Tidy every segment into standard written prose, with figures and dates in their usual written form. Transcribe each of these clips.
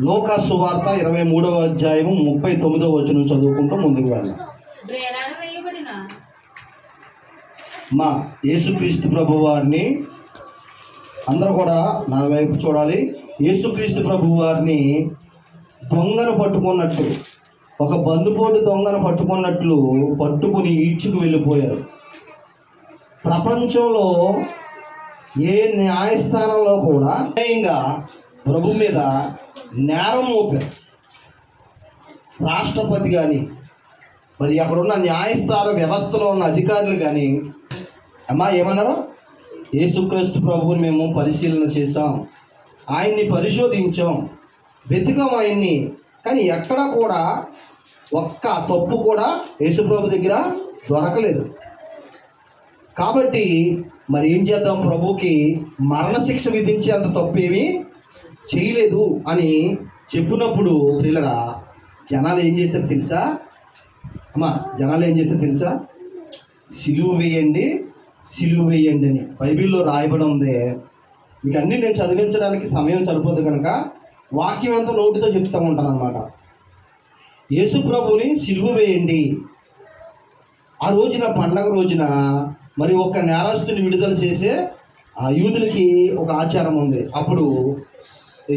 లోకా సువార్త 23వ అధ్యాయము 39వ వచనం చదువుకుంటూ ముందుకు వెళ్ళాలి. మా యేసుక్రీస్తు ప్రభు వారిని అందరూ కూడా నా వైపు చూడాలి. యేసుక్రీస్తు ప్రభు వారిని దొంగను పట్టుకున్నట్టు, ఒక బందుపోటు దొంగను పట్టుకున్నట్లు పట్టుకుని ఈడ్చుకు వెళ్ళిపోయారు. ప్రపంచంలో ఏ న్యాయస్థానంలో కూడా న్యాయంగా ప్రభు మీద నేరం మోపారు. రాష్ట్రపతి కానీ, మరి అక్కడున్న న్యాయస్థాన వ్యవస్థలో ఉన్న అధికారులు కానీ అమ్మా ఏమన్నారు? యేసుక్రీస్తు ప్రభువుని మేము పరిశీలన చేశాం, ఆయన్ని పరిశోధించాం, వెతికాం ఆయన్ని, కానీ ఎక్కడా కూడా ఒక్క తప్పు కూడా యేసుప్రభు దగ్గర దొరకలేదు. కాబట్టి మరి ఏం చేద్దాం? ప్రభుకి మరణశిక్ష విధించేంత తప్పు ఏమీ చేయలేదు అని చెప్పినప్పుడు శ్రీలరా జనాలు ఏం చేశారు తెలుసా? అమ్మా జనాలు ఏం చేశారు తెలుసా? సిలువ వేయండి, సిలువ వేయండి అని బైబిల్లో రాయబడి ఉంది. మీకు అన్నీ నేను చదివించడానికి సమయం సరిపోదు కనుక వాక్యం ఎంతో నోటితో చెప్తూ ఉంటాను అన్నమాట. యేసు ప్రభుని సిలువ వేయండి. ఆ రోజున పండగ రోజున మరి ఒక నేరస్తుని విడుదల చేసే ఆ యూదులకి ఒక ఆచారం ఉంది. అప్పుడు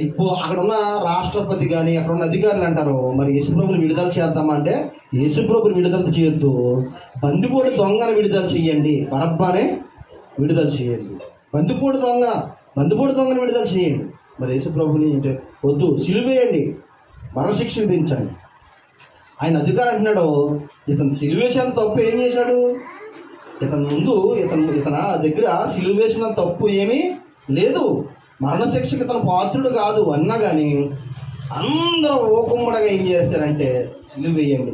ఇప్పుడు అక్కడ ఉన్న రాష్ట్రపతి కానీ అక్కడ ఉన్న అధికారులు అంటారు, మరి యేసుప్రభుని విడుదల చేద్దామంటే యేసుప్రభుని విడుదల చేయొద్దు, బందిపోటు దొంగను విడుదల చేయండి, బరబ్బానే విడుదల చేయండి. బందిపోటు దొంగను విడుదల చేయండి. మరి యేసుప్రభుని అంటే వద్దు, సిలువేయండి, మరణశిక్ష విధించండి. ఆయన అధికారి అంటున్నాడు, ఇతను సిలువేసిన తప్పు ఏం చేశాడు? ఇతన దగ్గర సిలువేసిన తప్పు ఏమీ లేదు, మరణశిక్షకు ఇతను పాత్రుడు కాదు అన్నా కానీ అందరూ ఓకుమ్మడగా ఏం చేశారంటే సిలువ వేయండి.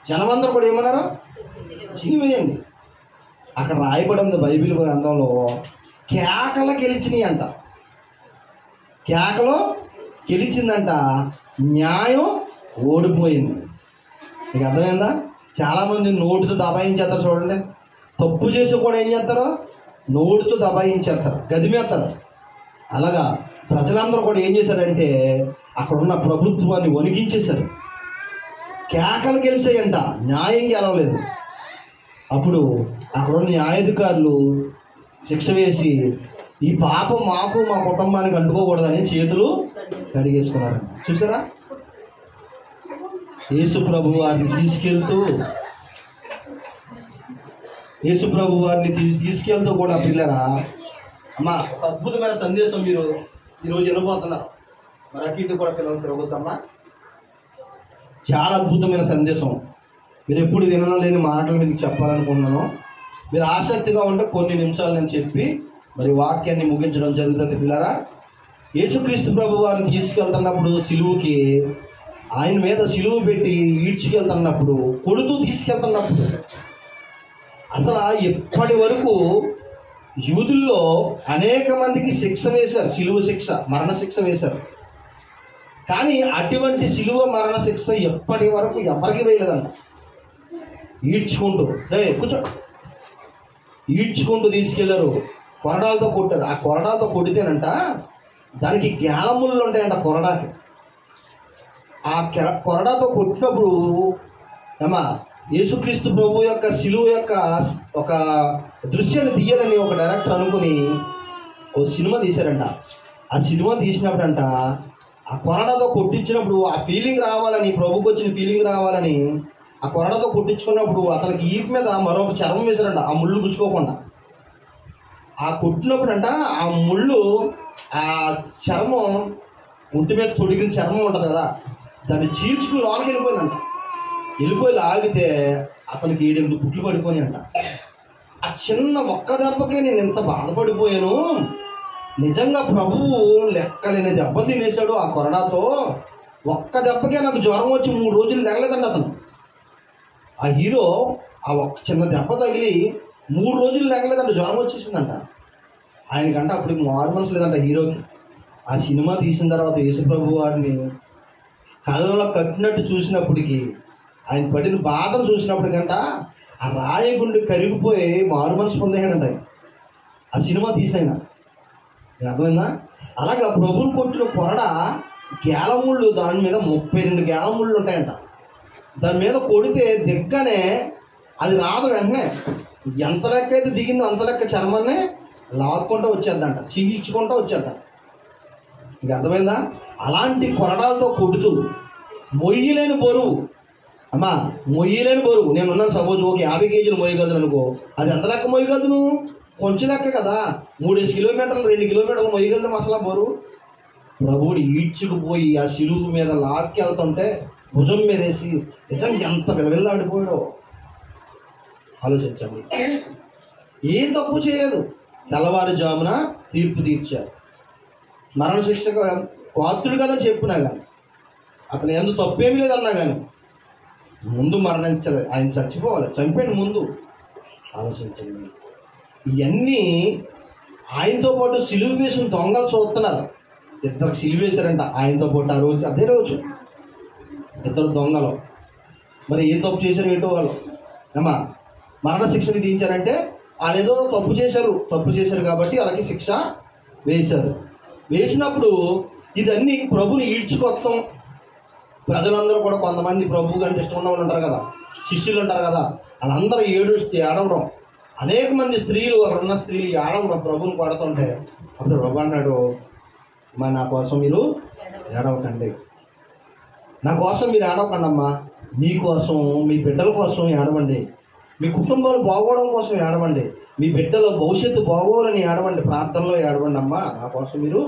జనమందరూ కూడా ఏమన్నారు? సిలువ వేయండి. అక్కడ రాయబడి ఉంది బైబిల్ గ్రంథంలో, కేకలు గెలిచినాయి అంట. కేకలో గెలిచిందంట, న్యాయం ఓడిపోయింది. మీకు అర్థమైందా? చాలామంది నోటితో దబాయించేస్తారు చూడండి. తప్పు చేసి కూడా ఏం చేస్తారు? నోటితో దబాయించేస్తారు, గదిమేస్తారు. అలాగా ప్రజలందరూ కూడా ఏం చేశారంటే అక్కడున్న ప్రభుత్వాన్ని వణికించేశారు. కేకలు గెలిచాయంట, న్యాయం గెలవలేదు. అప్పుడు అక్కడున్న న్యాయాధికారులు శిక్ష వేసి ఈ పాపం మాకు మా కుటుంబానికి అంటుకోకూడదని చేతులు కడిగేసుకున్నారు. చూసారా? యేసు ప్రభు వారిని తీసుకెళ్తూ కూడా పిల్లరా అమ్మా ఒక అద్భుతమైన సందేశం మీరు ఈరోజు వినబోతున్నారు. మరి అటు ఇటు కూడా పిల్లలు తిరగొద్దమ్మా. చాలా అద్భుతమైన సందేశం. మీరు ఎప్పుడు వినడం లేని మాటలు మీకు చెప్పాలనుకుంటున్నాను. మీరు ఆసక్తిగా ఉంటే కొన్ని నిమిషాలు నేను చెప్పి మరి వాక్యాన్ని ముగించడం జరుగుతుంది. పిల్లరా, యేసుక్రీస్తు ప్రభు వారిని తీసుకెళ్తున్నప్పుడు సిలువుకి, ఆయన మీద సిలువు పెట్టి ఈడ్చుకెళ్తున్నప్పుడు, కొడుతూ తీసుకెళ్తున్నప్పుడు అసలు ఇప్పటి వరకు యూదుల్లో అనేక మందికి శిక్ష వేశారు, సిలువ శిక్ష, మరణశిక్ష వేశారు. కానీ అటువంటి సిలువ మరణశిక్ష ఎప్పటి వరకు ఎవరికి వేయలేదంట. ఈడ్చుకుంటూ తీసుకెళ్లారు, కొరడాలతో కొట్టారు. ఆ కొరడాలతో కొడితేనంట దానికి గ్యాలముళ్ళు ఉంటాయంట కొరడాకి. ఆ కొరడాతో కొట్టినప్పుడు ఏమా యేసుక్రీస్తు ప్రభు యొక్క సిలువ యొక్క ఒక దృశ్యాన్ని తీయాలని ఒక డైరెక్టర్ అనుకుని ఓ సినిమా తీశారంట. ఆ సినిమా తీసినప్పుడంట ఆ కొరడాతో కొట్టించినప్పుడు ఆ ఫీలింగ్ రావాలని, ప్రభుకి వచ్చిన ఫీలింగ్ రావాలని ఆ కొరడాతో కొట్టించుకున్నప్పుడు అతనికి ఈపు మీద మరొక చర్మం వేశారంట, ఆ ముళ్ళు గుచ్చుకోకుండా. ఆ కొట్టినప్పుడంట ఆ ముళ్ళు, ఆ చర్మం, ఒంటి మీద తొడిగిన చర్మం ఉంటుంది కదా, దాన్ని చీల్చుకుని లోనికి వెళ్ళిపోయిందంట. వెళ్ళిపోయి లాగితే అతనికి 7-8 పుట్లు పడిపోయి అంట. ఆ చిన్న ఒక్క దెబ్బకే నేను ఎంత బాధపడిపోయాను, నిజంగా ప్రభువు లెక్కలేని దెబ్బలు తినేశాడు ఆ కొరడాతో. ఒక్క దెబ్బకే నాకు జ్వరం వచ్చి 3 రోజులు లెగలేదంట అతను. ఆ హీరో ఆ ఒక్క చిన్న దెబ్బ తగిలి 3 రోజులు లెగలేదంట, జ్వరం వచ్చేసిందంట ఆయనకంట. అప్పటికి మారు మనసు లేదంట హీరోకి. ఆ సినిమా తీసిన తర్వాత యేసుప్రభు వారిని కళ్ళలో కట్టినట్టు చూసినప్పటికీ, ఆయన పడిన బాధలు చూసినప్పటికంట ఆ రాయగుండు కరిగిపోయి మారు మనసు పొందేయాడంట ఆ సినిమా తీసైనా. అర్థమైందా? అలాగా ప్రభువుని కొట్టిన కొరడ గేలముళ్ళు దాని మీద 32 గేలముళ్ళు ఉంటాయంట. దాని మీద కొడితే దిగ్గనే అది రాదు, వెంటనే ఎంత లెక్క అయితే దిగిందో అంత లెక్క చర్మాన్ని లాక్కుంటూ వచ్చేద్దంట, చీల్చుకుంటూ వచ్చేద్దంట. ఇంక అర్థమైందా? అలాంటి కొరడాలతో కొడుతూ మొయ్యలేని బరువు, అమ్మా మొయ్యలేని బరువు. నేను ఉన్నాను సపోజ్ ఒక 50 కేజీలు మొయ్యగలను అనుకో, అది ఎంత లెక్క మొయ్యగలను? కొంచెం లెక్క కదా. 3 కిలోమీటర్లు 2 కిలోమీటర్లు మొయ్యగలను అసలు బరువు. ప్రభువుని ఈడ్చుకుపోయి ఆ శిలువు మీద లాక్కి వెళ్తుంటే భుజం మీద వేసి నిజంగా ఎంత విలవిల్లాడిపోయాడో ఆలోచించండి. ఏం తప్పు చేయలేదు, తెల్లవారుజామున తీర్పు తీర్చారు. మరణశిక్షకు పాత్రుడు కదా చెప్పినా కానీ, అతను ఎందుకు తప్పేమీ లేదన్నా కానీ ముందు మరణించాలి, ఆయన చచ్చిపోవాలి, చంపేయండి ముందు. ఆలోచించండి. ఇవన్నీ ఆయనతో పాటు సిలువ వేసిన దొంగలు చూస్తున్నారు. 2 సిలువ వేశారంట ఆయనతో పాటు ఆ రోజు, అదే రోజు 2 దొంగలు. మరి ఏం తప్పు చేశారు ఏంటో వాళ్ళు అమ్మా మరణశిక్ష విధించారంటే వాళ్ళు ఏదో తప్పు చేశారు కాబట్టి వాళ్ళకి శిక్ష వేశారు. వేసినప్పుడు ఇదన్నీ ప్రభుని ఈడ్చుకొస్తాం. ప్రజలందరూ కూడా కొంతమంది ప్రభు కంటే ఇష్టం ఉన్న వాళ్ళు ఉంటారు కదా, శిష్యులు ఉంటారు కదా, వాళ్ళందరూ ఏడవడం. అనేక మంది స్త్రీలు, అక్కడ ఉన్న స్త్రీలు ఏడవడం, ప్రభుని కొడుతుంటే అప్పుడు ప్రభు అన్నాడు, మా నా కోసం మీరు ఏడవకండి, నా కోసం మీరు ఏడవకండి అమ్మా, మీకోసం మీ బిడ్డల కోసం ఏడవండి, మీ కుటుంబాలు బాగోవడం కోసం ఏడవండి, మీ బిడ్డల భవిష్యత్తు బాగోవాలని ఏడవండి, ప్రార్థనలో ఏడవండి అమ్మా, నా కోసం మీరు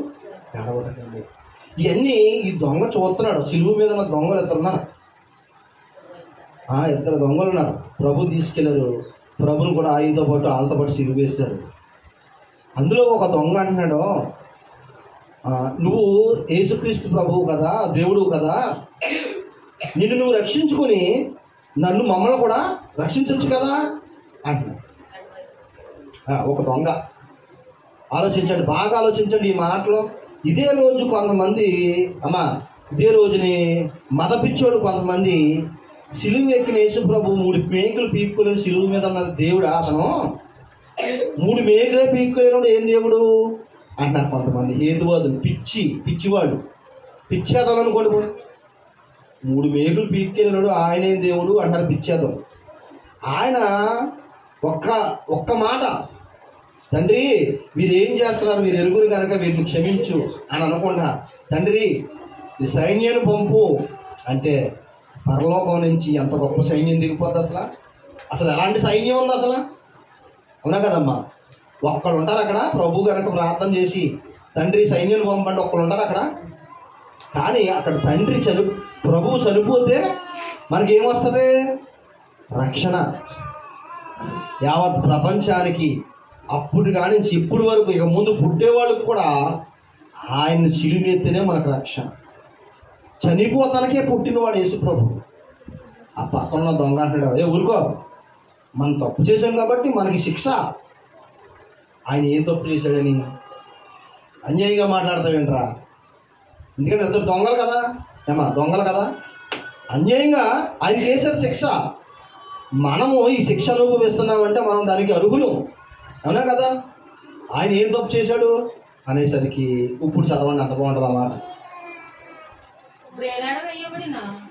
ఏడవకండి. ఇవన్నీ ఈ దొంగ చూస్తున్నాడు. సిలువు మీద ఉన్న దొంగలు 2 ఉన్నారు, 2 దొంగలు ఉన్నారు. ప్రభు తీసుకెళ్ళారు, ప్రభుని కూడా ఆయనతో పాటు వాళ్ళతో పాటు సిలువ వేశారు. అందులో ఒక దొంగ అంటున్నాడు, నువ్వు యేసుక్రీస్తు ప్రభువు కదా, దేవుడు కదా, నిన్ను నువ్వు రక్షించుకొని మమ్మల్ని కూడా రక్షించవచ్చు కదా అంటున్నాడు. ఒక దొంగ. ఆలోచించండి, బాగా ఆలోచించండి ఈ మాటలో. ఇదే రోజు కొంతమంది ఇదే రోజుని మదపిచ్చోడు కొంతమంది సిలువ ఎక్కిన యేసు ప్రభు 3 మేకులు పీక్కులేని సిలువ మీద ఉన్నది దేవుడా, అతను 3 మేకులే పీక్కులేనాడు ఏం దేవుడు అంటారు కొంతమంది హేతువాదులు. పిచ్చివాడు, పిచ్చేద్దాం అనుకోండి. 3 మేకులు పీక్కెళ్ళినాడు ఆయనే దేవుడు అంటారు పిచ్చేద్దాం. ఆయన ఒక్క మాట, తండ్రి వీరు ఏం చేస్తున్నారు, వీరు ఎరుగురు కనుక వీరిని క్షమించు అని అనుకున్నా, తండ్రి ఈ సైన్యాన్ని పంపు అంటే పరలోకం నుంచి ఎంత గొప్ప సైన్యం దిగిపోద్ది. అసలు ఎలాంటి సైన్యం ఉంది అసలు, అవునా కదమ్మా? ఒక్కళ్ళు ఉంటారు అక్కడ. ప్రభు కనుక ప్రార్థన చేసి తండ్రి సైన్యాన్ని పంపండి, ఒక్కళ్ళు ఉంటారు అక్కడ. కానీ అక్కడ ప్రభువు చనిపోతే మనకేమొస్తుంది? రక్షణ. యావత్ ప్రపంచానికి అప్పుడు కానీ ఇప్పుడు వరకు ఇక ముందు పుట్టేవాళ్ళకి కూడా ఆయన్ని సిలువెత్తేనే మనకు రక్షణ. చనిపోతానికే పుట్టినవాడు యేసు ప్రభు. ఆ పక్కన దొంగ అంటాడు, ఊరుకో, మనం తప్పు చేశాం కాబట్టి మనకి శిక్ష. ఆయన ఏం తప్పు చేశాడని అన్యాయంగా మాట్లాడతావేంట్రా? ఎందుకంటే 2 దొంగలు కదా, దొంగలు కదా, అన్యాయంగా ఆయన చేశారు శిక్ష. మనము ఈ శిక్ష అనుభవిస్తున్నామంటే మనం దానికి అర్హులు, అవునా కదా? ఆయన ఏం తప్పు చేశాడు అనేసరికి ఇప్పుడు చదవండి, అంత బాగుంటుంది అన్నమాట.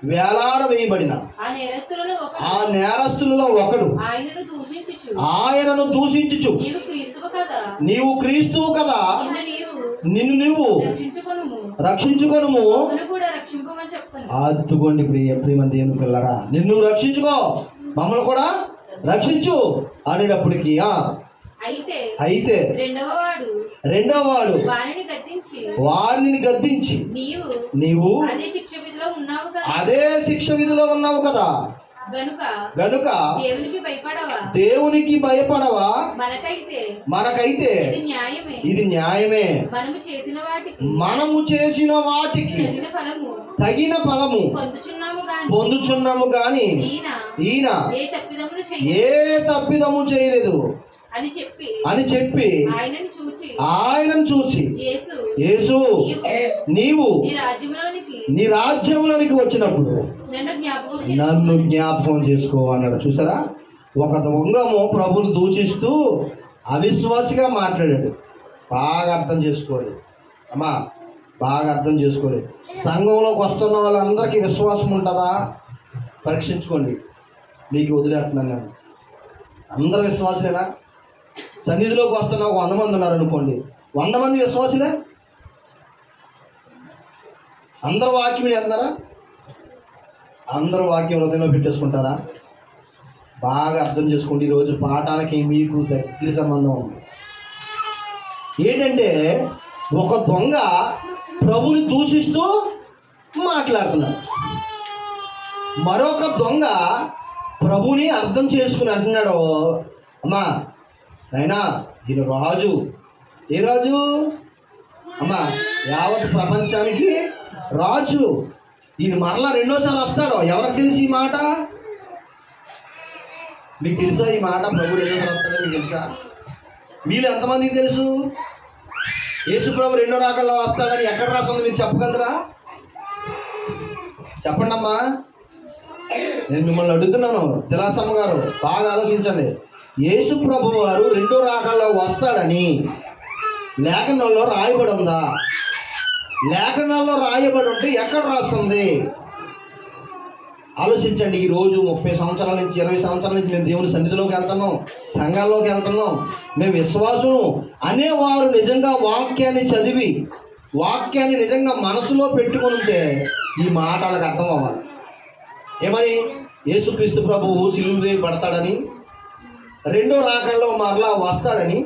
వేలాడ వేయబడిన ఆ నేరస్తులలో ఒకడు ఆయనను దూషించుచు, నీవు క్రీస్తువు కదా, నిన్ను నీవు రక్షించుకొనుము. అద్దుకోండి ప్రియమైన దేవుని పిల్లరా, నిన్ను రక్షించుకో, మమ్మల్ని కూడా రక్షించు అనేటప్పటికి అయితే రెండవ వాడు వారిని గద్దించి, నీవు అదే శిక్ష విధిలో ఉన్నావు కదా, గనుక దేవునికి భయపడవా? మనకైతే ఇది న్యాయమే, మనము చేసిన వాటికి తగిన ఫలము పొందుచున్నాము గాని ఈయన ఏ తప్పిదము చేయలేదు అని చెప్పి ఆయనను చూచి, యేసు నీవు నీ రాజ్యంలోనికి వచ్చినప్పుడు నన్ను జ్ఞాపకం చేసుకో అన్నాడు. చూసారా? ఒక దొంగము ప్రభుని దూషిస్తూ అవిశ్వాసిగా మాట్లాడాడు. బాగా అర్థం చేసుకోండి. అమ్మా బాగా అర్థం చేసుకోండి. సంఘంలోకి వస్తున్న వాళ్ళందరికీ విశ్వాసం ఉంటుందా పరీక్షించుకోండి. మీకు వదిలేస్తున్నాను నేను. అందరు విశ్వాసులేనా? సన్నిధిలోకి వస్తున్న ఒక 100 మంది ఉన్నారు అనుకోండి, 100 మంది విశ్వాసులే? అందరు వాక్యం చేస్తున్నారా? అందరూ వాక్యం హృదయంలో పెట్టేసుకుంటారా? బాగా అర్థం చేసుకోండి. ఈరోజు పాఠానికి మీకు దగ్గర సంబంధం ఉంది. ఏంటంటే ఒక దొంగ ప్రభుని దూషిస్తూ మాట్లాడుతున్నాడు, మరొక దొంగ ప్రభుని అర్థం చేసుకుని అంటున్నాడు, అమ్మా నాయనా ఈయన రాజు. ఏ రాజు? అమ్మా యావత్ ప్రపంచానికి రాజు. ఈయన మరలా 2వ సారి వస్తాడు. ఎవరికి తెలిసి ఈ మాట? మీకు తెలుసా ఈ మాట? ప్రభు 2వ సారి వస్తాడో మీకు తెలుసా? వీళ్ళు ఎంతమందికి తెలుసు? యేసు ప్రభు 2వ రాకడలో వస్తాడని ఎక్కడ రాస్తుందో మీరు చెప్పగలరా? చెప్పండి అమ్మా. నేను మిమ్మల్ని అడుగుతున్నాను, తెలాసమ్మ గారు బాగా ఆలోచించండి. యేసు ప్రభు వారు 2వ రాకడలో వస్తాడని లేఖనంలో రాయబడి ఉందా? లేఖనాల్లో రాయబడి ఉంటే ఎక్కడ రాస్తుంది? ఆలోచించండి. ఈరోజు 30 సంవత్సరాల నుంచి 20 సంవత్సరాల నుంచి మేము దేవుని సన్నిధిలోకి వెళ్తున్నాం, సంఘాల్లోకి వెళ్తున్నాం. మేము విశ్వాసం అనేవారు నిజంగా వాక్యాన్ని చదివి వాక్యాన్ని నిజంగా మనసులో పెట్టుకుని ఉంటే ఈ మాట వాళ్ళకి అర్థం అవ్వాలి. ఏమని? యేసుక్రీస్తు ప్రభువు సిలువ వేయబడతాడని, 2వ రాకడలో మరలా వస్తాడని.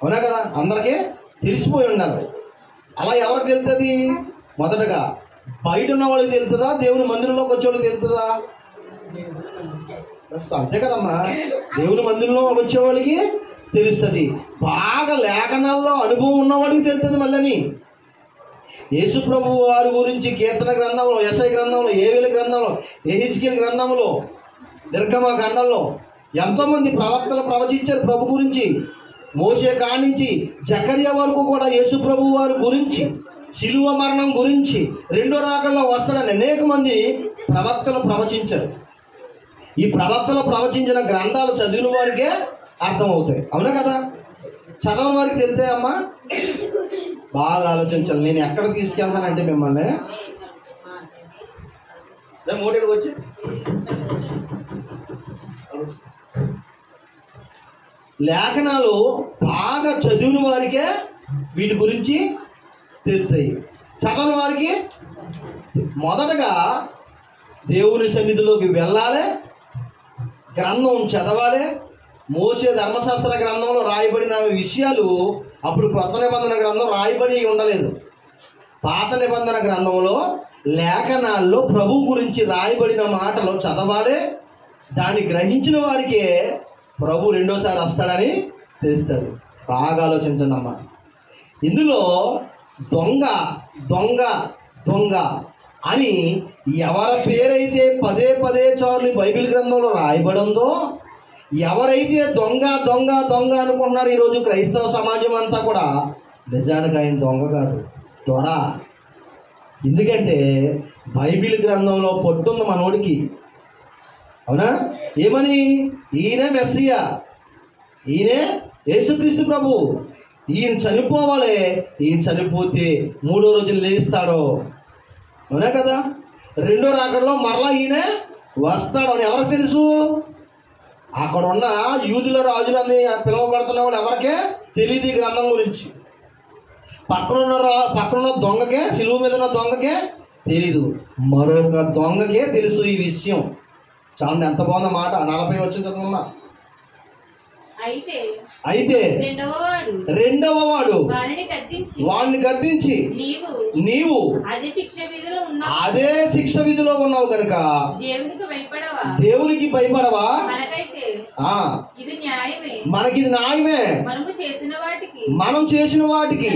అవునా కదా? అందరికీ తెలిసిపోయి ఉండాలి. అలా ఎవరికి తెలుస్తుంది? మొదటగా బయట ఉన్న వాళ్ళకి తెలుస్తుందా? దేవుని మందిరంలోకి వచ్చేవాళ్ళకి తెలుస్తుందా? అంతే కదమ్మా. దేవుని మందిరంలోకి వచ్చేవాళ్ళకి తెలుస్తుంది. బాగా లేఖనాల్లో అనుభవం ఉన్నవాడికి తెలుస్తుంది. మళ్ళీ యేసు ప్రభు వారి గురించి కీర్తన గ్రంథంలో, యెషయా గ్రంథంలో, ఏవేల గ్రంథంలో, యెహెజ్కేలు గ్రంథంలో, నిర్గమ గ్రంథంలో ఎంతోమంది ప్రవక్తలు ప్రవచించారు ప్రభు గురించి. మోషే కానించి జకర్యా వరకు కూడా యేసు ప్రభు వారి గురించి, శిలువ మరణం గురించి, 2వ రాకడలో వస్తాడని అనేక మంది ప్రవక్తలు ప్రవచించారు. ఈ ప్రవక్తలు ప్రవచించిన గ్రంథాలు చదివిన వారికే అర్థమవుతాయి. అవునా కదా? చదవని వారికి తెలితే అమ్మా బాగా ఆలోచించాలి. నేను ఎక్కడ తీసుకెళ్తానంటే మిమ్మల్ని మోటేకి వచ్చి లేఖనాలు బాగా చదివిన వారికే వీటి గురించి తెలుస్తాయి. చదవని వారికి మొదటగా దేవుని సన్నిధిలోకి వెళ్ళాలి, గ్రంథం చదవాలి. మోషే ధర్మశాస్త్ర గ్రంథంలో రాయబడిన విషయాలు అప్పుడు కొత్త నిబంధన గ్రంథం రాయబడి ఉండలేదు. పాత నిబంధన గ్రంథంలో లేఖనాల్లో ప్రభు గురించి రాయబడిన మాటలు చదవాలి. దాన్ని గ్రహించిన వారికే ప్రభు 2వ సారి వస్తాడని తెలుస్తుంది. బాగా ఆలోచించండి అమ్మా. ఇందులో దొంగ దొంగ దొంగ అని ఎవరి పేరైతే పదే సార్లు బైబిల్ గ్రంథంలో రాయబడి ఉందో, ఎవరైతే దొంగ దొంగ దొంగ అనుకుంటున్నారు ఈరోజు క్రైస్తవ సమాజం అంతా కూడా, నిజానికి ఆయన దొంగ కాదు, దొర. ఎందుకంటే బైబిల్ గ్రంథంలో పొట్టుంది మనోడికి. అవునా? ఏమని? ఈయనే మెస్సియా, ఈయనే యేసుక్రీస్తు ప్రభు, ఈయన చనిపోవాలి, ఈయన చనిపోతే 3వ రోజులు లేస్తాడు. అవునా కదా? 2వ రాకడలో మరలా ఈయనే వస్తాడు అని ఎవరికి తెలుసు? అక్కడ ఉన్న యూదుల రాజులని పిలువబడుతున్న వాళ్ళు ఎవరికే తెలియదు ఈ గ్రంథం గురించి. పక్కనున్న దొంగకే, సిలువ మీద ఉన్న దొంగకే తెలీదు, మరొక దొంగకే తెలుసు ఈ విషయం. చాలా ఎంత బాగుంది మాట. 40 వచ్చిన చదువున్నా. అయితే రెండవ వాడు వాడిని గద్దించి, నీవు అదే శిక్ష విధిలో ఉన్నావు కనుక దేవునికి భయపడవా? మనకి ఇది న్యాయమే, మనం చేసిన వాటికి.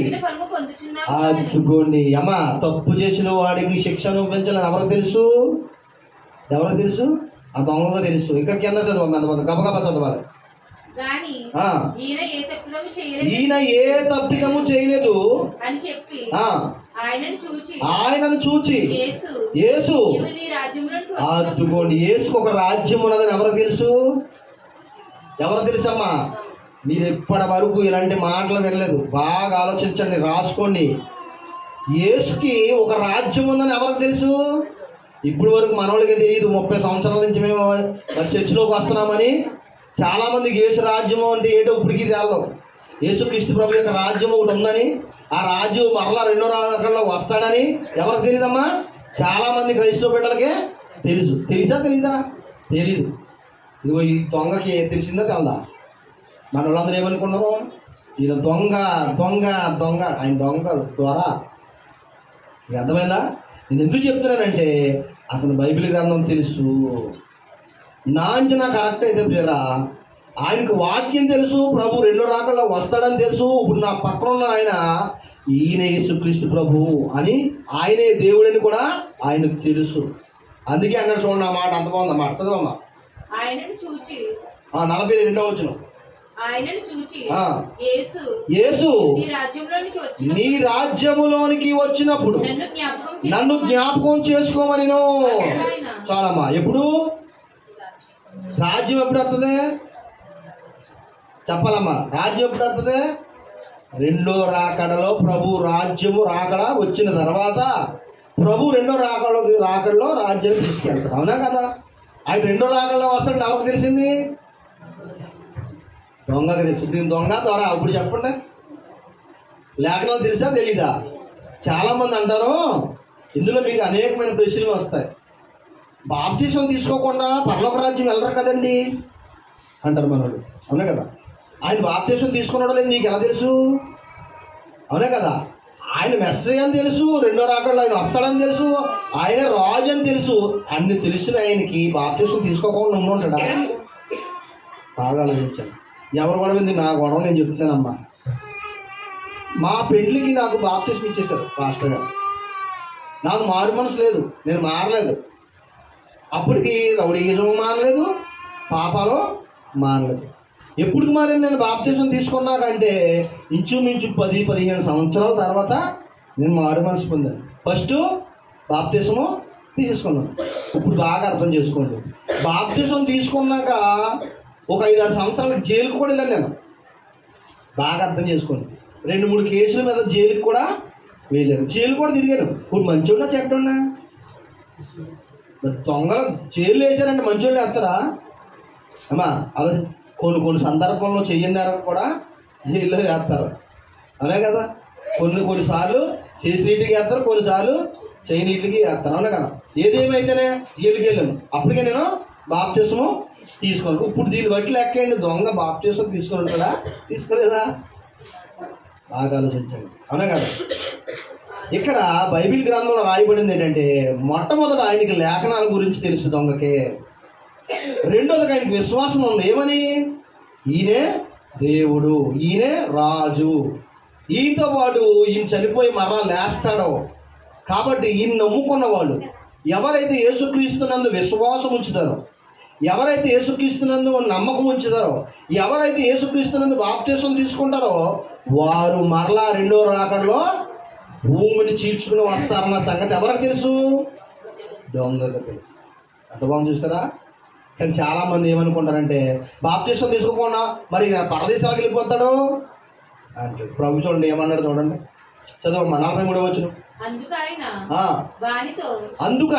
అదుకోండి అమ్మా, తప్పు చేసిన వాడికి శిక్ష అనుభవించాలని ఎవరికి తెలుసు? ఎవరికి తెలుసు? ఆ దొంగగా తెలుసు. ఇంకా కింద చదవాలి, గబగబా చదవాలి. ఈయన ఏ తప్పిదము చేయలేదు అని చెప్పి ఆయనను చూచి యేసు, అదుకోండి, యేసుకు ఒక రాజ్యం ఉన్నదని ఎవరికి తెలుసు? ఎవరు తెలుసమ్మా? మీరు ఇప్పటి వరకు ఇలాంటి మాటలు వినలేదు. బాగా ఆలోచించండి, రాసుకోండి. యేసుకి ఒక రాజ్యం ఉందని ఎవరికి తెలుసు? ఇప్పుడు వరకు మనోళ్ళకే తెలియదు. 30 సంవత్సరాల నుంచి మేము మరి చర్చిలోకి వస్తున్నామని చాలామందికి యేసు రాజ్యము అంటే ఏటో ఇప్పటికీ తేలదు. యేసుక్రీస్తు ప్రభు యొక్క రాజ్యం ఒకటి ఉందని, ఆ రాజ్యం మరలా 2వ రాకడలో వస్తాడని ఎవరికి తెలియదమ్మా? చాలామంది క్రైస్తవ బిడ్డలకే తెలుసు. తెలుసా తెలీదా? తెలీదు. ఇదిగో ఈ దొంగకి తెలిసిందా తెలదా? మన వాళ్ళందరూ ఏమనుకున్నాము? ఈయన దొంగ దొంగ దొంగ, ఆయన దొంగ ద్వారా. మీకు అర్థమైందా? నేను ఎందుకు చెప్తున్నానంటే అతను బైబిల్ గ్రంథం తెలుసు. నా అంచనా కరెక్ట్ అయితే ప్రియరా, ఆయనకు వాక్యం తెలుసు, ప్రభు 2వ రాకడలో వస్తాడని తెలుసు. ఇప్పుడు నా పక్కన ఉన్న ఆయన ఈయన యేసుక్రీస్తు ప్రభు అని, ఆయనే దేవుడని కూడా ఆయనకు తెలుసు. అందుకే అక్కడ చూడండి, ఆ మాట అంత బాగుందన్నమాట. చదవమ్మా. ఆయనను చూచి 42వ వచనం. ఆయనను చూచి యేసు నీ నీ రాజ్యములోనికి వచ్చినప్పుడు నన్ను జ్ఞాపకం చేసుకోమని. చాలమ్మా. ఎప్పుడు రాజ్యం ఎప్పుడు వస్తుంది చెప్పాలమ్మా? రాజ్యం ఎప్పుడు వస్తుంది? 2వ రాకడలో ప్రభు రాజ్యము రాకడ వచ్చిన తర్వాత ప్రభు 2వ రాకడలో రాజ్యాన్ని తీసుకెళ్తారు. అవునా కదా? ఆయన 2వ రాకడలో వస్తాడు. ఎవరికి తెలిసింది? దొంగకి తెలుసు. నేను దొంగ ద్వారా ఇప్పుడు చెప్పండి. లేఖనాలు తెలుసా తెలీదా? చాలామంది అంటారు, ఇందులో మీకు అనేకమైన ప్రశ్నలు వస్తాయి. బాప్తిసం తీసుకోకుండా పరలోక రాజ్యం వెళ్ళరు కదండి అంటారు మనోడు. అవునా కదా? ఆయన బాప్తిసం తీసుకున్నాడో లేదు నీకు ఎలా తెలుసు? అవునా కదా? ఆయన మెస్సయ్య అని తెలుసు, 2వ రాకడలో ఆయన వస్తాడని తెలుసు, ఆయన రాజు అని తెలుసు. అన్ని తెలిసిన ఆయనకి బాప్తిసం తీసుకోకుండా ఉంటాడా? బాగా ఆలోచించాను. ఎవరు గొడవ ఉంది? నా గొడవ నేను చెప్తానమ్మా. మా పెళ్ళికి నాకు బాప్తిసం ఇచ్చేశారు పాస్టర్ గారు. నాకు మారు మనసు లేదు, నేను మారలేదు. అప్పటికి రౌడీజం మానలేదు, పాపాలు మానలేదు. ఎప్పుడు మారాను నేను బాప్తిసం తీసుకున్నాకంటే? ఇంచుమించు 10-15 సంవత్సరాల తర్వాత నేను మారు మనసు పొందాను. ఫస్ట్ బాప్తిసము తీసుకున్నాను. ఇప్పుడు బాగా అర్థం చేసుకోండి. బాప్తిసం తీసుకున్నాక ఒక 5-6 సంవత్సరాలకు జైలుకు కూడా వెళ్ళాను నేను. బాగా అర్థం చేసుకోండి. 2-3 కేసుల మీద జైలుకి కూడా వెళ్ళాను. జైలు కూడా తిరిగాను. ఇప్పుడు మంచోళ్ళ చెట్టున్నా దొంగలు జైలు వేసారంటే మంచోళ్ళు వేస్తారా అమ్మా? అలా కొన్ని సందర్భంలో చెయ్యన్నారు కూడా జైల్లో వేస్తారు. అవునా కదా? కొన్నిసార్లు చేసి నీటికి వేస్తారు, కొన్నిసార్లు చేయి నీటికి వేస్తారు. అవునా కదా? ఏదేమైతేనే జైలుకి వెళ్ళాను. అప్పటికే నేను బాప్తిసము తీసుకోను. ఇప్పుడు దీన్ని బట్టి లెక్కండి, దొంగ బాప్తిసం తీసుకొని ఉంటాడా? తీసుకోలేదా? బాగా ఆలోచించండి. అవునా కదా? ఇక్కడ బైబిల్ గ్రంథంలో రాయబడింది ఏంటంటే, మొట్టమొదట ఆయనకి లేఖనాల గురించి తెలుసు దొంగకే. రెండోదిగా ఆయనకి విశ్వాసం ఉంది. ఏమని? ఈయనే దేవుడు, ఈయనే రాజు, ఈయనతో పాటు ఈయన చనిపోయి మరలా లేస్తాడో. కాబట్టి ఈయన నమ్ముకున్నవాళ్ళు ఎవరైతే యేసుక్రీస్తునందు విశ్వాసం ఉంచుతారో, ఎవరైతే యేసుక్రీస్తునందు నమ్మకం ఉంచుతారో, ఎవరైతే యేసుక్రీస్తునందు బాప్తిసం తీసుకుంటారో వారు మరలా 2వ రాకడలో భూమిని చీల్చుకుని వస్తారన్న సంగతి ఎవరికి తెలుసు? దొంగకు తెలుసు. అర్థం చూస్తారా? కానీ చాలామంది ఏమనుకుంటారంటే, బాప్తిసం తీసుకోకుండా మరి పరదేశాలకు వెళ్ళిపోతాడు అంటే. ప్రభు చూడండి ఏమన్నాడు చూడండి, చదవమ్మా. 43వ వచనం. అందుకు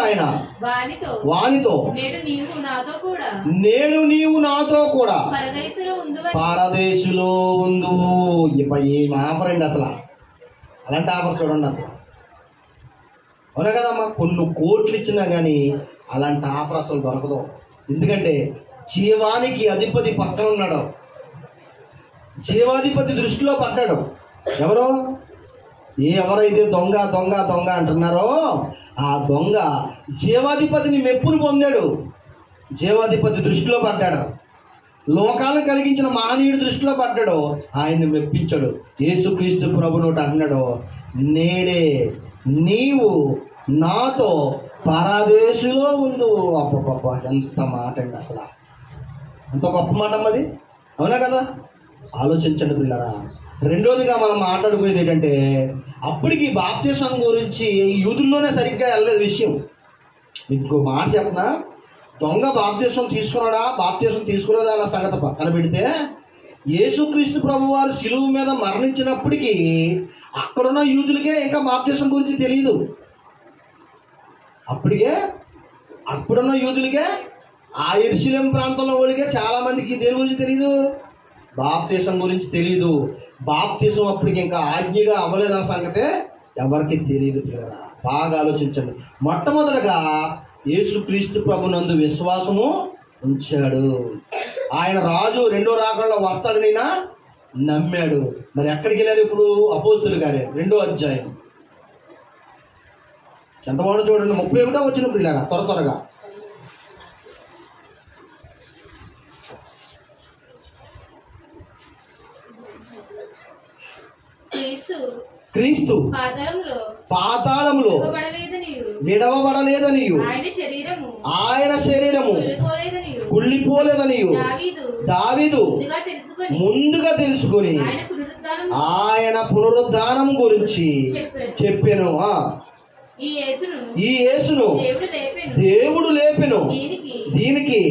ఆయన వానితో నేడు నీవు నాతో కూడా పరదేశులో ఉందువు. ఏం ఆఫర్ అండి అసలు! అలాంటి ఆఫర్ చూడండి అసలు. అవునా కదమ్మా? కొన్ని కోట్లు ఇచ్చినా కానీ అలాంటి ఆఫర్ అసలు దొరకదు. ఎందుకంటే జీవానికి అధిపతి పక్కన ఉన్నాడు. జీవాధిపతి దృష్టిలో పడ్డాడు. ఎవరో ఎవరైతే దొంగ దొంగ దొంగ అంటున్నారో ఆ దొంగ జీవాధిపతిని మెప్పును పొందాడు. జీవాధిపతి దృష్టిలో పడ్డాడు. లోకాలను కలిగించిన మహనీయుడి దృష్టిలో పడ్డాడు. ఆయన్ని మెప్పించాడు. యేసుక్రీస్తు ప్రభునోటి అన్నాడు, నేడే నీవు నాతో పరదేశులో ఉండు. అబ్బబ్బ, ఎంత మాట అండి అసలు! ఎంత గొప్ప మాట అమ్మది. అవునా కదా? ఆలోచించండి పిల్లరా. రెండోదిగా మనం మాట్లాడుకునేది ఏంటంటే, అప్పటికి బాప్తిసం గురించి యూదుల్లోనే సరిగ్గా వెళ్ళలేదు విషయం. మీకు మాట చెప్పనా? దొంగ బాప్తిసం తీసుకున్నాడా బాప్తిసం తీసుకోలేదా అన్న సంగతి పక్కన పెడితే, యేసుక్రీస్తు ప్రభు వారు శిలువ మీద మరణించినప్పటికీ అక్కడున్న యూదులకే ఇంకా బాప్తిసం గురించి తెలియదు. అప్పుడున్న యూదులకే, ఆ యెరూషలేము ప్రాంతంలో వాళ్ళకే చాలామందికి దేని గురించి తెలియదు, బాప్తిసం గురించి తెలియదు. బాప్తిసం అప్పటికి ఇంకా ఆజ్ఞగా అవ్వలేదన్న సంగతే ఎవరికి తెలియదు. బాగా ఆలోచించండి. మొట్టమొదటగా యేసుక్రీస్తు ప్రభునందు విశ్వాసము ఉంచాడు. ఆయన రాజు రెండో రాకడలో వస్తాడనైనా నమ్మాడు. మరి ఎక్కడికి వెళ్ళారు ఇప్పుడు? అపోస్తుల కార్యం 2వ అధ్యాయం ఎంతవాడు చూడండి, 31 వచ్చినప్పుడు వెళ్ళారా త్వరగా. క్రీస్తు పాతాళములో విడవబడలేదనియు ఆయన శరీరము కుళ్ళిపోలేదనియు దావీదు ముందుగా తెలుసుకొని ఆయన పునరుద్ధానం గురించి చెప్పెను. ఈ యేసును దేవుడు లేపెను. దీనికి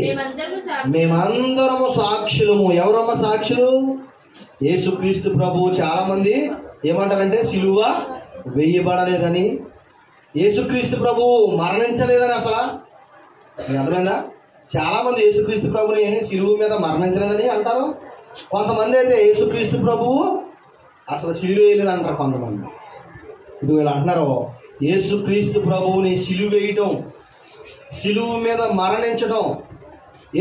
మేమందరము సాక్షులము. ఎవరమ్మ సాక్షులు? యేసుక్రీస్తు ప్రభువు. చాలా మంది ఏమంటారంటే సిలువ వేయబడలేదని, యేసుక్రీస్తు ప్రభువు మరణించలేదని. అసలు మీకు అర్థమైందా? చాలామంది యేసుక్రీస్తు ప్రభుని సిలువ మీద మరణించలేదని అంటారు. కొంతమంది అయితే యేసుక్రీస్తు ప్రభువు అసలు సిలువ వేయలేదు అంటారు కొంతమంది. ఇది వీళ్ళు అంటున్నారు, యేసుక్రీస్తు ప్రభువుని సిలువ వేయటం, సిలువ మీద మరణించడం,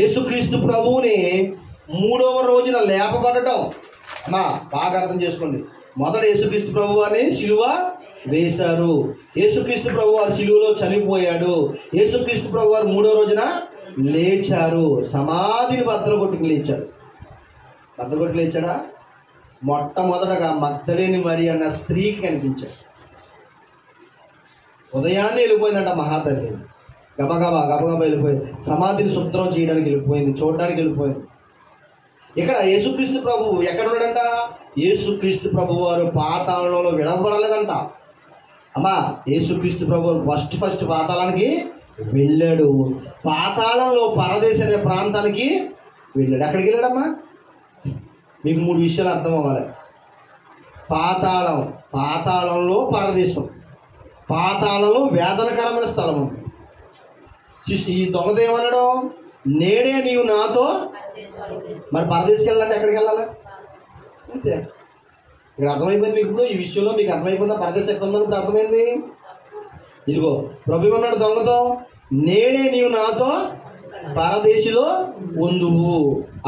యేసుక్రీస్తు ప్రభువుని 3వ రోజున లేపబడటం. అమ్మా బాగా అర్థం చేసుకోండి. మొదట యేసుక్రీస్తు ప్రభు వారిని సిలువ వేశారు. యేసుక్రీస్తు ప్రభు వారు సిలువలో చనిపోయాడు. యేసుక్రీస్తు ప్రభు వారు 3వ రోజున లేచారు. సమాధిని బద్దలుగొట్టుకు లేచాడు. బద్దలుగొట్టు లేచాడా? మొట్టమొదటగా మగ్దలేని మరి అన్న స్త్రీకి కనిపించాడు. ఉదయాన్నే వెళ్ళిపోయిందంట మహాతల్లి. గబగబా వెళ్ళిపోయింది. సమాధిని శుభ్రం చేయడానికి వెళ్ళిపోయింది, చూడడానికి వెళ్ళిపోయింది. ఇక్కడ యేసుక్రీస్తు ప్రభువు ఎక్కడ ఉన్నాడంట? యేసుక్రీస్తు ప్రభు వారు పాతాళంలో విడవబడలేదంట. అమ్మా యేసుక్రీస్తు ప్రభు ఫస్ట్ పాతాళానికి వెళ్ళాడు. పాతాళంలో పరదేశ అనే ప్రాంతానికి వెళ్ళాడు. ఎక్కడికి వెళ్ళాడమ్మా? మీకు 3 విషయాలు అర్థం అవ్వాలి. పాతాళంలో పరదేశం, పాతాళంలో వేదనకరమైన స్థలం ఉంది. ఈ దొంగదేమన్నాడు? నేడే నీవు నాతో. మరి పరదేశకి వెళ్ళాలంటే ఎక్కడికి వెళ్ళాలి? అంతే. ఇక్కడ అర్థమైపోయింది మీకు. ఈ విషయంలో మీకు అర్థమైపోయిందా? పరదేశం ఎక్కడ ఉందని ఇప్పుడు అర్థమైంది. ఇదిగో ప్రభు అన్నాడు దొంగతో, నేడే నీవు నాతో పరదేశిలో ఉందువు.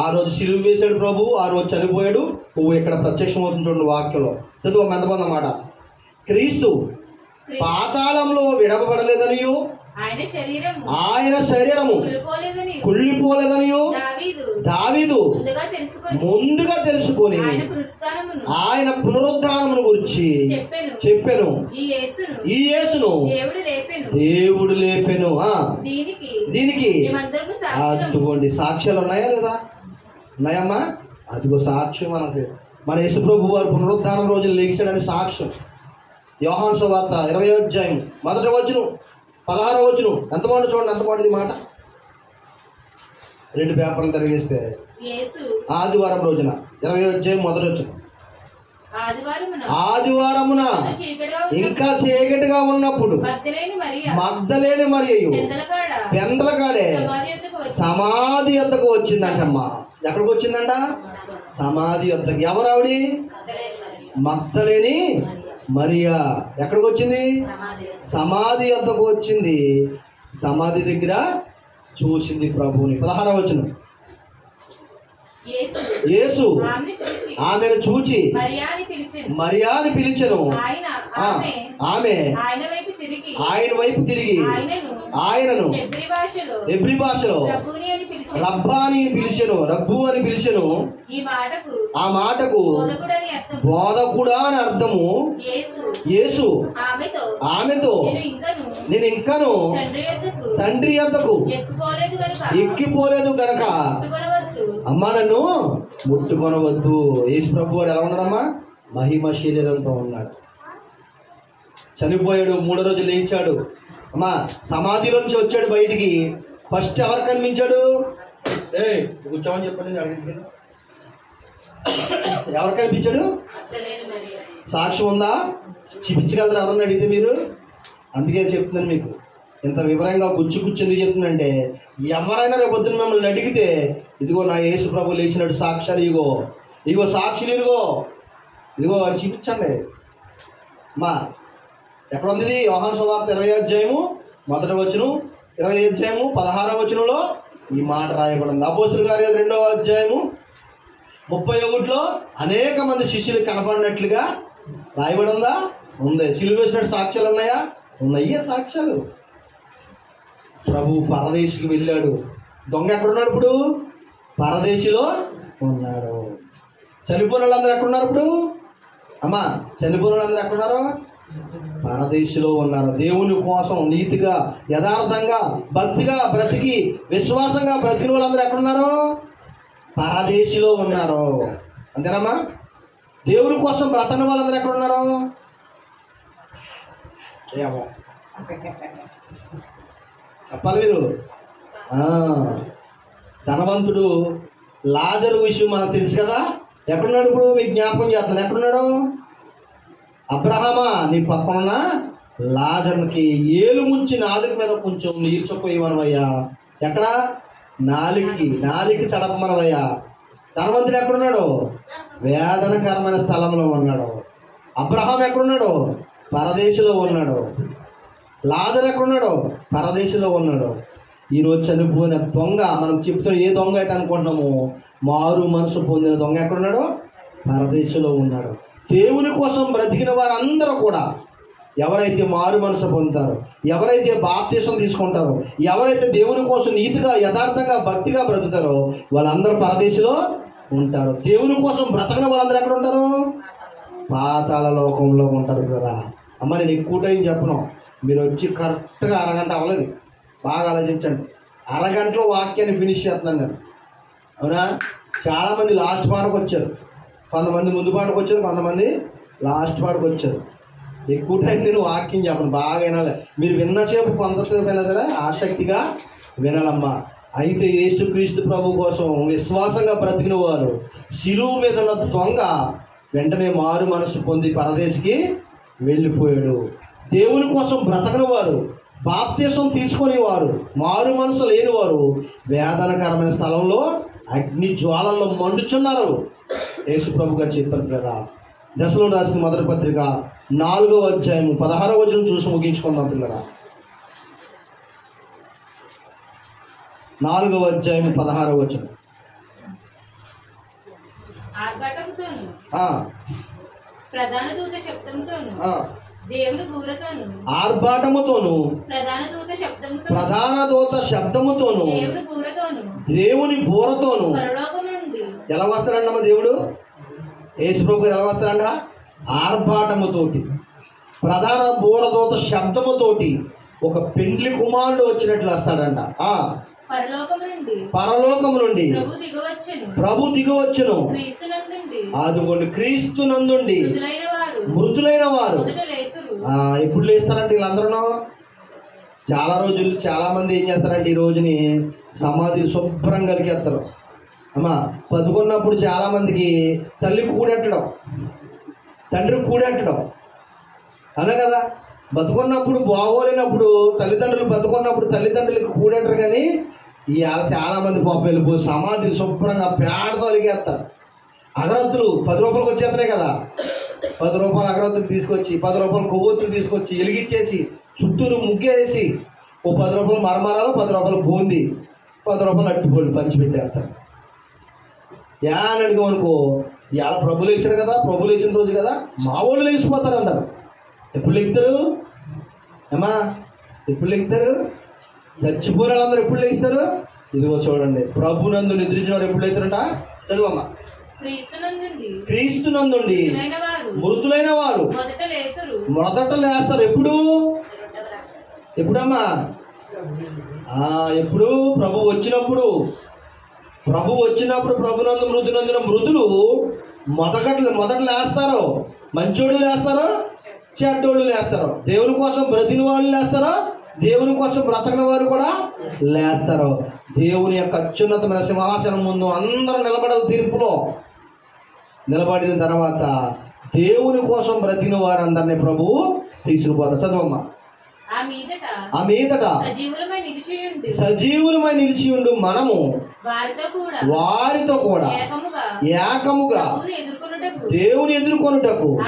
ఆ రోజు సిలువ వేశాడు ప్రభు, ఆ రోజు చనిపోయాడు. నువ్వు ఇక్కడ ప్రత్యక్షం అవుతుంది చూడండి వాక్యంలో. చదువు ఎంతమంది అన్నమాట. క్రీస్తు పాతాళంలో విడవబడలేదనియు ఆయన శరీరము కుళ్ళిపోలేదనియు దావీదు ముందుగా తెలుసుకొని ఆయన పునరుద్ధానమును గురించి చెప్పెను. ఈ యేసును దేవుడు లేపెను. దీనికి అదిగోండి సాక్ష్యాలు ఉన్నాయా లేదా? ఉన్నాయమ్మా. అదిగో సాక్ష్యం మన యేసు ప్రభు వారు పునరుద్ధానం రోజున లేచాడని సాక్ష్యం. యోహాను సువార్త 20వ అధ్యాయం 1వ వచనం 16వ వచనం. ఎంత బాగుంది చూడండి, ఎంత బాగుంది మాట. 2 పేపర్లు తిరిగేస్తే ఆదివారం రోజున 20వ అధ్యాయం 1వ వచనం. ఆదివారమున ఇంకా చీకటిగా ఉన్నప్పుడు మగ్దలేని మరియు పెందలగాడే సమాధి వద్దకు వచ్చిందంటమ్మా. ఎక్కడికి వచ్చిందంట? సమాధి వద్దకు. ఎవరావిడి? మగ్దలేని మరియా. ఎక్కడికి వచ్చింది? సమాధి వద్దకు వచ్చింది. సమాధి దగ్గర చూసింది ప్రభువుని. 16వ వచనం. యేసు ఆమెను చూచి మరియాని పిలిచెను. ఆమె ఆయన వైపు తిరిగి ఆయనను హెబ్రీ భాషలో రబ్బాని పిలిచెను, రబ్బు అని పిలిచెను. ఆ మాటకు బోధకుడా అని అర్థము. యేసు ఆమెతో నేను ఇంకను తండ్రి యొద్దకు ఎక్కిపోలేదు గనక అమ్మా నన్ను ముట్టుకొనవద్దు. యేసు ప్రభు వారు ఎలా ఉన్నారమ్మా? మహిమ శరీరంతో ఉన్నాడు. చనిపోయాడు, 3వ రోజు లేచాడు. అమ్మా సమాధిలో నుంచి వచ్చాడు బయటికి. ఫస్ట్ ఎవరు కనిపించాడు? కూర్చోమని చెప్పండి. ఎవరు కనిపించాడు? సాక్ష్యం ఉందా? చూపించగలరు ఎవరన్నా అడిగితే మీరు? అందుకే చెప్తున్నాను మీకు ఇంత వివరంగా గుచ్చి ఎందుకు చెప్తుందంటే, ఎవరైనా రేపు పొద్దున్న మిమ్మల్ని అడిగితే ఇదిగో నా యేసు ప్రభు లేచినట్టు సాక్ష్యాలు ఇగో సాక్షులు ఇదిగో అని చూపించండి. మా ఎక్కడ ఉంది ఇది? యోహాను సువార్త 20వ అధ్యాయము 1వ వచనం, 20వ అధ్యాయము 16వ వచనంలో ఈ మాట రాయబడింది. అపోస్తుల కార్యాలు 2వ అధ్యాయము 31లో అనేక మంది శిష్యులు కనపడినట్లుగా రాయబడి ఉందా? ఉంది. సిలువ వేసినట్టు సాక్ష్యాలు ఉన్నాయా? ఉన్నాయే సాక్ష్యాలు. ప్రభు పరదేశికి వెళ్ళాడు. దొంగ ఎక్కడున్నాడు ఇప్పుడు? పరదేశిలో ఉన్నాడు. చనిపోయిన వాళ్ళందరూ ఎక్కడున్నారు ఇప్పుడు? అమ్మా, చనిపోయిన వాళ్ళందరూ ఎక్కడున్నారు? పరదేశిలో ఉన్నారు. దేవుని కోసం నీతిగా, యథార్థంగా, భక్తిగా బ్రతికి, విశ్వాసంగా బ్రతికిన వాళ్ళందరూ ఎక్కడున్నారు? పరదేశిలో ఉన్నారు. అంతేనమ్మా? దేవుని కోసం బ్రతకని వాళ్ళందరూ ఎక్కడున్నారు? ఏమో చెప్పాలి మీరు. ధనవంతుడు లాజరు విషయం మనకు తెలుసు కదా. ఎక్కడున్నాడు ఇప్పుడు? మీకు జ్ఞాపకం చేస్తాను. ఎక్కడున్నాడు? అబ్రహామా, నీ పక్కన లాజరుకి ఏలు ముంచి నాలుగు మీద కొంచెం నీరు చొప్పమనవయ్యా. ఎక్కడ? నాలుగుకి తడపమనవయ్యా. ధనవంతుడు ఎక్కడున్నాడు? వేదనకరమైన స్థలంలో ఉన్నాడు. అబ్రహాం ఎక్కడున్నాడు? పరదేశంలో ఉన్నాడు. లాజరు ఎక్కడున్నాడు? పరదేశంలో ఉన్నాడు. ఈరోజు చనిపోయిన దొంగ, మనం చెప్తున్న ఏ దొంగ అయితే అనుకుంటున్నామో మారు మనసు పొందిన దొంగ ఎక్కడున్నాడు? పరదేశంలో ఉన్నాడు. దేవుని కోసం బ్రతికిన వారందరూ కూడా ఎవరైతే మారు మనసు పొందుతారో, ఎవరైతే బాప్తిసం తీసుకుంటారో, ఎవరైతే దేవుని కోసం నీతిగా, యథార్థంగా, భక్తిగా బ్రతుకుతారో వాళ్ళందరూ పరదేశంలో ఉంటారు. దేవుని కోసం బ్రతకని వాళ్ళందరూ ఎక్కడ ఉంటారు? పాతాళ లోకంలో ఉంటారు కదా. అమ్మ, నేను ఎక్కువ టైం చెప్పను. మీరు వచ్చి కరెక్ట్గా అరగంట అవ్వలేదు. బాగా ఆలోచించండి. అరగంటలో వాక్యాన్ని ఫినిష్ చేస్తున్నాను నేను. అవునా? చాలామంది లాస్ట్ పాటకు వచ్చారు, కొంతమంది ముందు పాటకు వచ్చారు, కొంతమంది లాస్ట్ పాటకు వచ్చారు. ఎక్కువ టైం నేను వాక్యం చెప్పను, బాగా వినాలి. మీరు విన్నసేపు కొంతసేపు అయినా సరే ఆసక్తిగా వినాలమ్మా. అయితే యేసుక్రీస్తు ప్రభు కోసం విశ్వాసంగా బ్రతికిన వారు, శిలువ మీద ఉన్న దొంగ వెంటనే మారు మనసు పొంది పరదేశికి వెళ్ళిపోయాడు. దేవుని కోసం బ్రతకని వారు, బాప్తిసం తీసుకొని వారు, మారు మనసు లేని వారు వేదనకరమైన స్థలంలో అగ్ని జ్వాలల్లో మండుచున్నారు. యేసు ప్రభు గారు చెప్పారు కదా. దశలోని రాసిన మొదటి పత్రిక 4వ అధ్యాయము 16వ వచనం చూసి ముగించుకుందాం పిల్లరా. 4వ అధ్యాయము 16వ వచనం. ప్రధాన దూత శబ్దంతోను, దేవుని బూరతోను, ఆర్భాటముతోను, ప్రధాన దూత శబ్దముతోను, దేవుని బూరతోను ఎలా వస్తాడండమ్మ దేవుడు? యేసు ప్రభు గారు ఎలా వస్తాడంట? ఆర్భాటముతోటి, ప్రధాన బూరదూత శబ్దముతోటి ఒక పెండ్లి కుమారుడు వచ్చినట్లు వస్తాడంట. పరలోకము నుండి ప్రభు దిగవచ్చును. అదిగోండి, క్రీస్తునందుండి మృతులైన వారు ఎప్పుడు లేస్తారంటే వీళ్ళందరూ. చాలా రోజులు చాలా మంది ఏం చేస్తారంటే ఈ రోజుని సమాధిని శుభ్రంగా కలిగేస్తారు. అమ్మా, బతుకున్నప్పుడు చాలా మందికి తల్లి కూడెట్టడం, తండ్రి కూడెట్టడం అనే కదా. బతుకున్నప్పుడు బాగోలేనప్పుడు తల్లిదండ్రులు, బతుకున్నప్పుడు తల్లిదండ్రులకు కూడెట్టరు. కానీ ఇవాళ చాలామంది పాప వెళ్ళిపోయి సమాధిని శుభ్రంగా పేడతో అలిగేస్తారు. అగరత్తులు 10 రూపాయలకు వచ్చేస్తున్నాయి కదా. 10 రూపాయలు అగరత్తులు తీసుకొచ్చి, 10 రూపాయలు కొవ్వొత్తులు తీసుకొచ్చి వెలిగించేసి చుట్టూరు ముగ్గేసి ఓ 10 రూపాయలు మరమరాలు, 10 రూపాయలు బూంది, 10 రూపాయలు అట్టుకోళ్ళు పంచిపెట్టేస్తారు. అని అడిగామనుకో, ఇవాళ ప్రభులు లేచాడు కదా, ప్రభులు లేచిన రోజు కదా, మా వాళ్ళు లేచిపోతారు అంటారు. ఎప్పుడు లెగుతారు అమ్మా? ఎప్పుడు లెగుతారు? చచ్చిపోయిన వాళ్ళందరూ ఎప్పుడు లేస్తారు? ఇదిగో చూడండి, ప్రభునందు నిద్రించిన వారు ఎప్పుడు లేస్తారంట? చదువమ్మా. క్రీస్తునందుండి మృతులైన వారు మొదట లేస్తారు. ఎప్పుడమ్మా? ఎప్పుడు? ప్రభు వచ్చినప్పుడు. ప్రభునందు మృతునందున మృతులు మొదట లేస్తారు. మంచోళ్ళు లేస్తారు, చెడ్డోళ్ళు లేస్తారు. దేవుని కోసం బ్రతికిన వాళ్ళు లేస్తారు, దేవుని కోసం బ్రతకని వారు కూడా లేస్తారు. దేవుని యొక్క అత్యున్నతమైన సింహాసనం ముందు అందరూ నిలబడాలి తీర్పులో. నిలబడిన తర్వాత దేవుని కోసం బ్రతికిన వారందరినీ ప్రభువు తీసుకుపోతారు. చదవమ్మా. ఆ మీదట సజీవులమై నిలిచి ఉండు మనము వారితో కూడా ఏకముగా దేవుని ఎదుర్కొనుటకు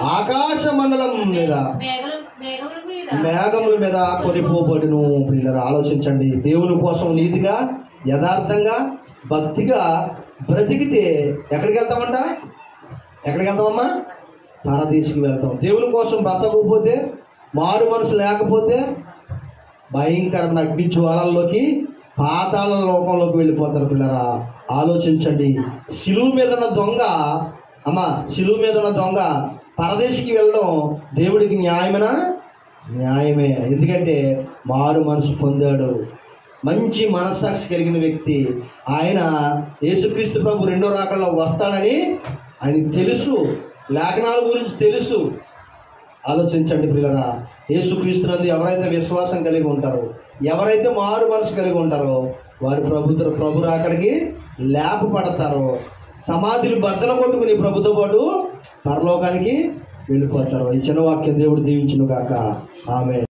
ఆకాశ మండలం మీద మేఘముల మీద కొనిపోబడును. పిల్లలు ఆలోచించండి. దేవుని కోసం నీతిగా యథార్థంగా భక్తిగా బ్రతికితే ఎక్కడికి వెళ్తామంట? ఎక్కడికి వెళ్తామమ్మా? పరదేశికి వెళ్తాం. దేవుని కోసం బ్రతకపోతే, మారు మనసు లేకపోతే భయంకరమైన అగ్ని జ్వాలల్లోకి, పాతాళ లోకంలోకి వెళ్ళిపోతారు. పిల్లరా ఆలోచించండి. శిలువు మీద ఉన్న దొంగ శిలువు మీద ఉన్న దొంగ పరదేశికి వెళ్ళడం దేవుడికి న్యాయమేనా? న్యాయమే. ఎందుకంటే మారు మనసు పొందాడు. మంచి మనస్సాక్షి కలిగిన వ్యక్తి ఆయన. యేసుక్రీస్తు ప్రభు రెండో రాకడలో వస్తాడని ఆయనకి తెలుసు. లేఖనాల గురించి తెలుసు. ఆలోచించండి పిల్లరా. యేసుక్రీస్తునందు ఎవరైతే విశ్వాసం కలిగి ఉంటారో, ఎవరైతే మారు మనసు కలిగి ఉంటారో వారు ప్రభు రాకడికి లేపపడతారో, సమాధులు బద్దలు కొట్టుకుని ప్రభుతో పాటు పరలోకానికి వెళ్ళిపోతారు. ఈ చిన్న వాక్యం దేవుడు దీవించును గాక. ఆమేన్.